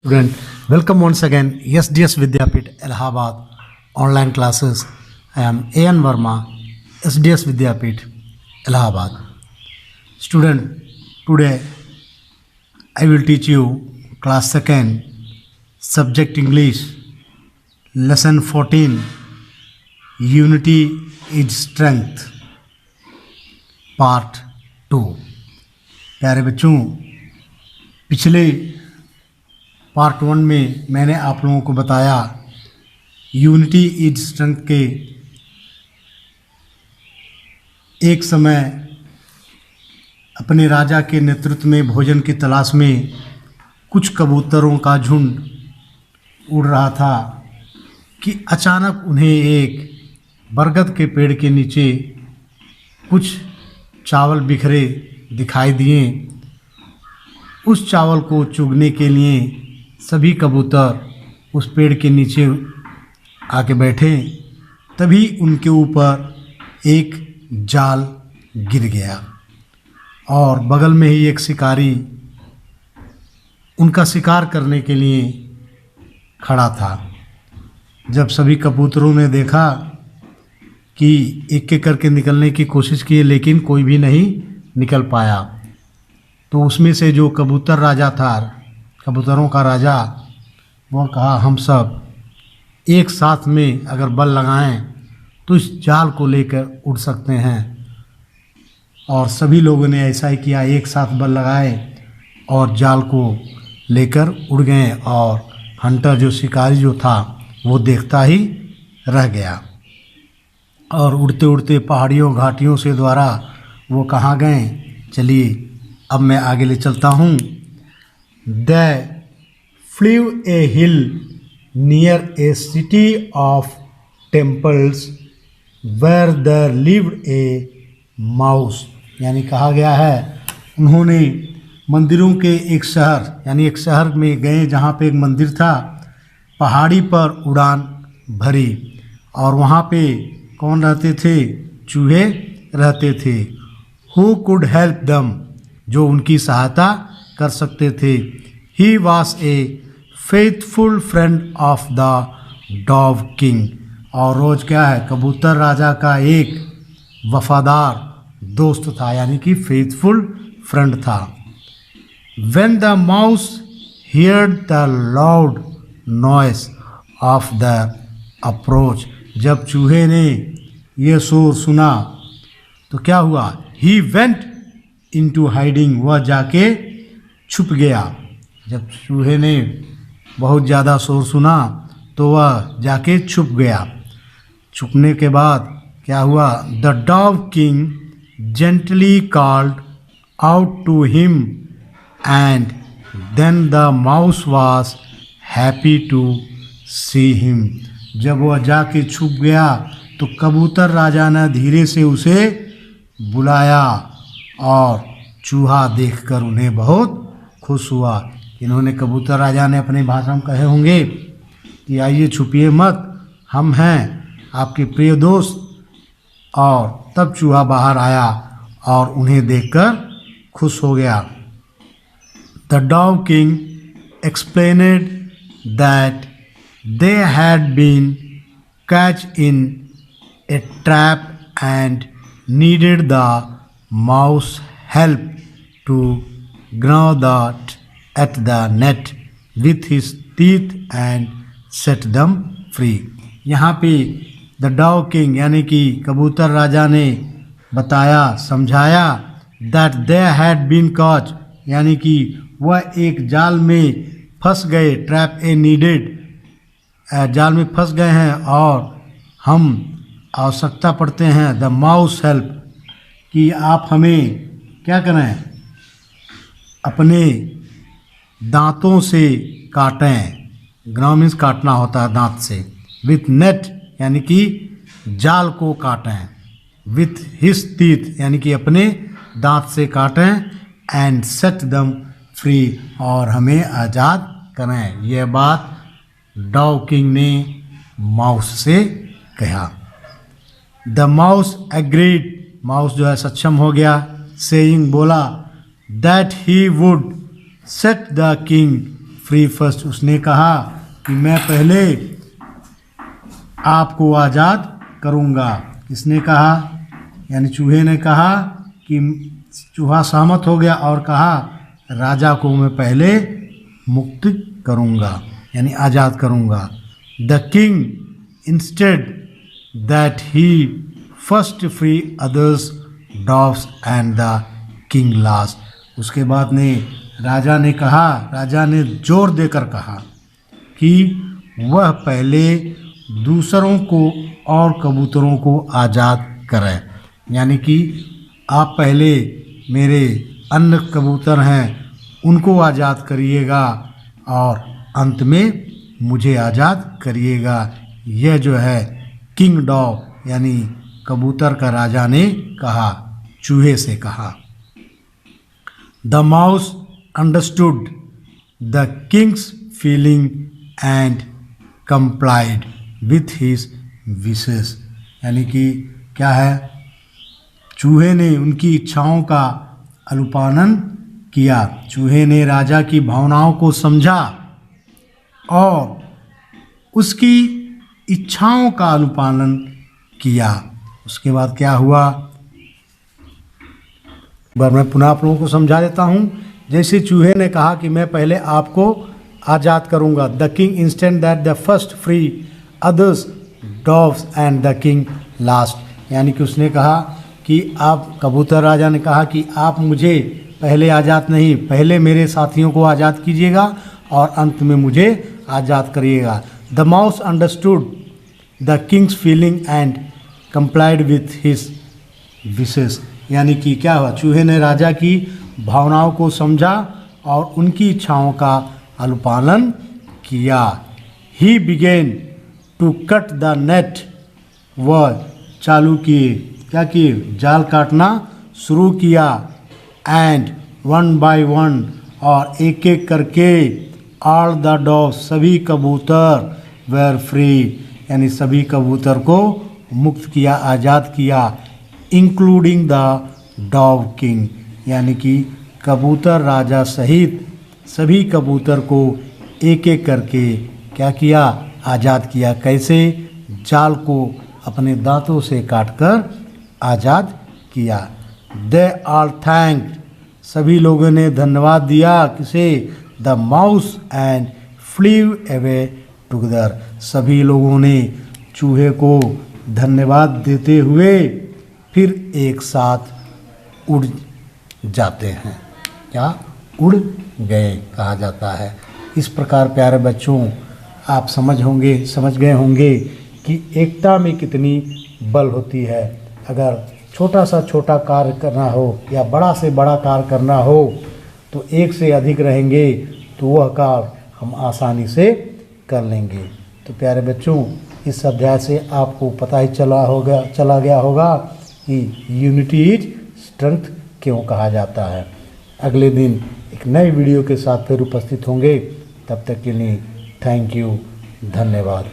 Student, welcome once again SDS Vidyapit Allahabad online classes. I am A.N. Verma, SDS Vidyapit Allahabad. Student, today I will teach you class 2nd, subject English, lesson 14, Unity is Strength, part 2. प्यारे बच्चों, पिछले part 1 में मैंने आप लोगों को बताया unity is strength के एक समय अपने राजा के नेतृत्व में भोजन की तलाश में कुछ कबूतरों का झुंड उड़ रहा था कि अचानक उन्हें एक बरगद के पेड़ के नीचे कुछ चावल बिखरे दिखाई दिए। उस चावल को चुगने के लिए सभी कबूतर उस पेड़ के नीचे आके बैठे, तभी उनके ऊपर एक जाल गिर गया और बगल में ही एक शिकारी उनका शिकार करने के लिए खड़ा था। जब सभी कबूतरों ने देखा कि एक एक करके निकलने की कोशिश की, लेकिन कोई भी नहीं निकल पाया, तो उसमें से जो कबूतर राजा था, कबूतरों का राजा, वो कहा हम सब एक साथ में अगर बल लगाएं तो इस जाल को लेकर उड़ सकते हैं। और सभी लोगों ने ऐसा ही किया, एक साथ बल लगाए और जाल को लेकर उड़ गए। और हंटर जो शिकारी जो था वो देखता ही रह गया। और उड़ते उड़ते पहाड़ियों घाटियों से द्वारा वो कहाँ गए, चलिए अब मैं आगे ले चलता हूँ। They flew a hill near a city of temples where there lived a mouse। यानी कहा गया है उन्होंने मंदिरों के एक शहर, यानी एक शहर में गए जहाँ पे एक मंदिर था। पहाड़ी पर उड़ान भरी और वहाँ पे कौन रहते थे, चूहे रहते थे। Who could help them, जो उनकी सहायता कर सकते थे। He was a faithful friend of the Dove King। और रोज क्या है, कबूतर राजा का एक वफादार दोस्त था, यानी कि फेथफुल फ्रेंड था। When the mouse heard the loud noise of the approach, जब चूहे ने ये शोर सुना तो क्या हुआ, He went into hiding, वह जाके छुप गया। जब चूहे ने बहुत ज़्यादा शोर सुना तो वह जाके छुप गया। छुपने के बाद क्या हुआ, the dove king gently called out to him and then the mouse was happy to see him. जब वह जाके छुप गया तो कबूतर राजा ने धीरे से उसे बुलाया और चूहा देखकर उन्हें बहुत खुश हुआ। इन्होंने कबूतर राजा ने अपने भाषा में कहे होंगे कि आइए छुपिए मत, हम हैं आपके प्रिय दोस्त। और तब चूहा बाहर आया और उन्हें देखकर खुश हो गया। The dove king explained that they had been catch in a trap and needed the mouse help to gnaw at the net with his teeth and set them free। यहाँ पे द डॉव किंग यानी कि कबूतर राजा ने बताया, समझाया, that they had been caught, यानी कि वह एक जाल में फंस गए, ट्रैप ए नीडेड, जाल में फंस गए हैं और हम आवश्यकता पड़ते हैं द माउस हेल्प, कि आप हमें क्या करें, अपने दांतों से काटें। ग्नाव मीन्स काटना होता है दांत से। विथ नेट यानी कि जाल को काटें। विथ हिज टीथ यानी कि अपने दांत से काटें। एंड सेट दम फ्री, और हमें आज़ाद करें। यह बात डॉव किंग ने माउस से कहा। द माउस एग्रीड, माउस जो है सक्षम हो गया। सेइंग बोला, that he would set the king free first, उसने कहा कि मैं पहले आपको आज़ाद करूँगा। किसने कहा? यानी चूहे ने कहा कि चूहा सहमत हो गया और कहा राजा को मैं पहले मुक्त करूँगा यानी आज़ाद करूँगा। The king instead that he first free others dogs and the king last. उसके बाद राजा ने जोर देकर कहा कि वह पहले दूसरों को और कबूतरों को आज़ाद करें, यानी कि आप पहले मेरे अन्य कबूतर हैं उनको आज़ाद करिएगा और अंत में मुझे आज़ाद करिएगा। यह जो है किंग डॉग यानी कबूतर का राजा ने कहा, चूहे से कहा। The mouse understood the Kings feeling and complied with his wishes, यानी कि क्या है, चूहे ने उनकी इच्छाओं का अनुपालन किया। चूहे ने राजा की भावनाओं को समझा और उसकी इच्छाओं का अनुपालन किया। उसके बाद क्या हुआ, बार मैं पुनः आप लोगों को समझा देता हूँ। जैसे चूहे ने कहा कि मैं पहले आपको आज़ाद करूँगा। The king instant that the first free others dogs and the king last, यानी कि उसने कहा कि आप, कबूतर राजा ने कहा कि आप मुझे पहले आज़ाद नहीं, पहले मेरे साथियों को आज़ाद कीजिएगा और अंत में मुझे आज़ाद करिएगा। The mouse understood the Kings feeling and complied with his wishes, यानी कि क्या हुआ, चूहे ने राजा की भावनाओं को समझा और उनकी इच्छाओं का अनुपालन किया। He began to cut the net, वह चालू किए, क्या किए, जाल काटना शुरू किया। एंड वन बाय वन, और एक एक करके, ऑल द डॉग्स, सभी कबूतर, वेर फ्री, यानी सभी कबूतर को मुक्त किया, आज़ाद किया। इंक्लूडिंग द डॉग किंग, यानी कि कबूतर राजा सहित सभी कबूतर को एक एक करके क्या किया, आज़ाद किया। कैसे, जाल को अपने दांतों से काटकर आज़ाद किया। दे ऑल थैंक, सभी लोगों ने धन्यवाद दिया, किसे, the mouse and flew away together, सभी लोगों ने चूहे को धन्यवाद देते हुए फिर एक साथ उड़ जाते हैं, क्या, उड़ गए कहा जाता है। इस प्रकार प्यारे बच्चों आप समझ गए होंगे कि एकता में कितनी बल होती है। अगर छोटा सा छोटा कार्य करना हो या बड़ा से बड़ा कार्य करना हो तो एक से अधिक रहेंगे तो वह कार्य हम आसानी से कर लेंगे। तो प्यारे बच्चों इस अध्याय से आपको पता ही चला गया होगा कि यूनिटी इज स्ट्रेंथ क्यों कहा जाता है। अगले दिन एक नई वीडियो के साथ फिर उपस्थित होंगे, तब तक के लिए थैंक यू, धन्यवाद।